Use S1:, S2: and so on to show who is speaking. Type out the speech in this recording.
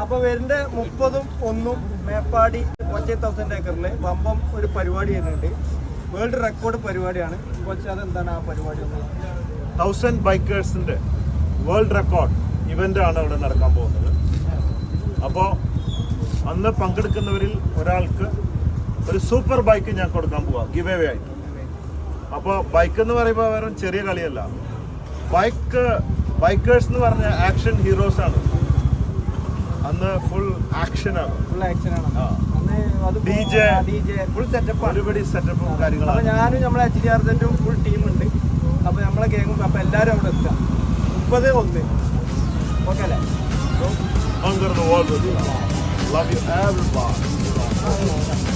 S1: അപ്പോൾ വരുന്ന 30-ഉം 1-ഉം മേപ്പാടി 1000 ഏക്കറിൽ വമ്പം ഒരു പരിപാടി ചെയ്യുന്നുണ്ട്. വേൾഡ് റെക്കോർഡ് പരിപാടിയാണ്. കുറച്ച് അതെന്താണ് ആ പരിപാടി?
S2: 1000 ബൈക്കേഴ്സിന്റെ വേൾഡ് റെക്കോർഡ് ഇവന്റ് ആണ് അവിടെ നടക്കാൻ പോകുന്നത്. അപ്പോൾ അന്ന് പങ്കെടുക്കുന്നവരിൽ ഒരാൾക്ക് ഒരു സൂപ്പർ ബൈക്ക് ഞാൻ കൊടുക്കാൻ പോവാം ഗിവ് അവേ ആയിട്ട്. അപ്പോൾ ബൈക്ക് എന്ന് പറയുമ്പോൾ വെറും ചെറിയ കളിയല്ല. ബൈക്കേഴ്സ് എന്ന് പറഞ്ഞ ആക്ഷൻ ഹീറോസ് ആണ്. അന്ന് ഫുൾ ആക്ഷനാണ്. DJ
S1: ഫുൾ സെറ്റപ്പ്,
S2: ഒരുപടി സെറ്റപ്പും കാര്യങ്ങളാണ്.
S1: അപ്പോൾ ഞാനും നമ്മളെ HDRZ ഫുൾ ടീമുണ്ട്. അപ്പോൾ നമ്മളെ കേൾക്കും. അപ്പോൾ എല്ലാവരും അവിടെ എത്തുക 30-1. ഓക്കെ അല്ലേ?
S2: Conquer the world with you. Love you everybody.